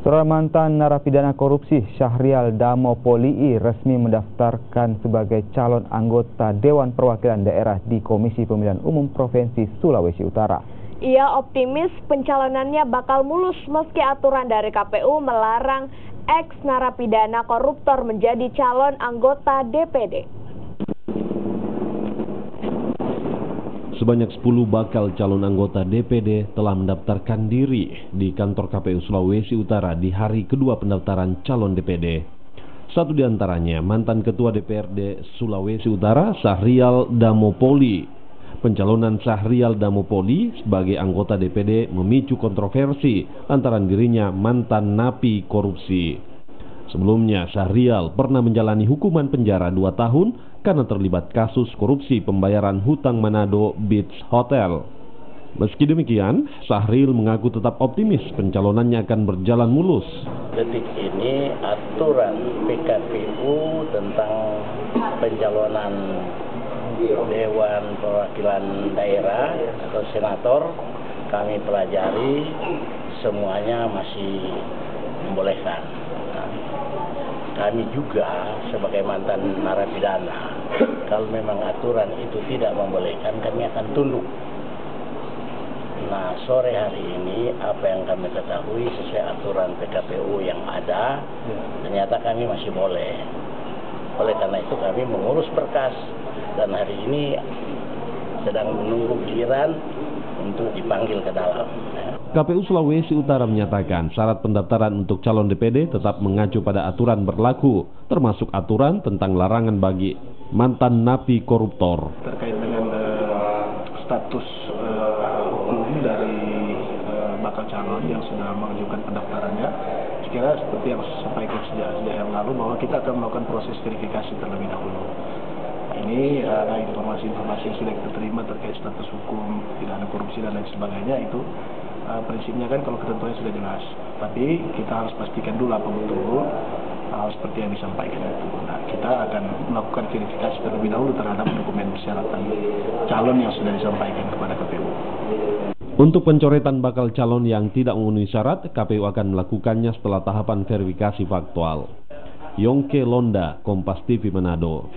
Saudara, mantan narapidana korupsi Syahrial Damo Polii resmi mendaftarkan sebagai calon anggota Dewan Perwakilan Daerah di Komisi Pemilihan Umum Provinsi Sulawesi Utara. Ia optimis pencalonannya bakal mulus meski aturan dari KPU melarang ex-narapidana koruptor menjadi calon anggota DPD. Sebanyak 10 bakal calon anggota DPD telah mendaftarkan diri di kantor KPU Sulawesi Utara di hari kedua pendaftaran calon DPD. Satu di antaranya mantan Ketua DPRD Sulawesi Utara, Syahrial Damo Polii. Pencalonan Syahrial Damo Polii sebagai anggota DPD memicu kontroversi lantaran dirinya mantan napi korupsi. Sebelumnya, Syahrial pernah menjalani hukuman penjara 2 tahun karena terlibat kasus korupsi pembayaran hutang Manado Beach Hotel. Meski demikian, Syahrial mengaku tetap optimis pencalonannya akan berjalan mulus. Detik ini aturan PKPU tentang pencalonan Dewan Perwakilan Daerah atau Senator kami pelajari, semuanya masih membolehkan. Kami juga sebagai mantan narapidana, kalau memang aturan itu tidak membolehkan, kami akan tunduk. Nah, sore hari ini apa yang kami ketahui sesuai aturan PKPU yang ada, ternyata kami masih boleh. Oleh karena itu kami mengurus berkas dan hari ini sedang menunggu giliran untuk dipanggil ke dalam. KPU Sulawesi Utara menyatakan syarat pendaftaran untuk calon DPD tetap mengacu pada aturan berlaku, termasuk aturan tentang larangan bagi mantan napi koruptor. Terkait dengan status hukum dari bakal calon yang sudah mengajukan pendaftarannya, sekira seperti yang sampaikan sejak yang lalu bahwa kita akan melakukan proses verifikasi terlebih dahulu. Ini ada informasi-informasi yang sudah kita terima terkait status hukum, pidana korupsi dan lain sebagainya. Itu prinsipnya kan kalau ketentuannya sudah jelas, tapi kita harus pastikan dulu apa betul seperti yang disampaikan itu. Nah, kita akan melakukan verifikasi terlebih dahulu terhadap dokumen persyaratan calon yang sudah disampaikan kepada KPU. Untuk pencoretan bakal calon yang tidak memenuhi syarat, KPU akan melakukannya setelah tahapan verifikasi faktual. Yongke Londa, Kompas TV Manado.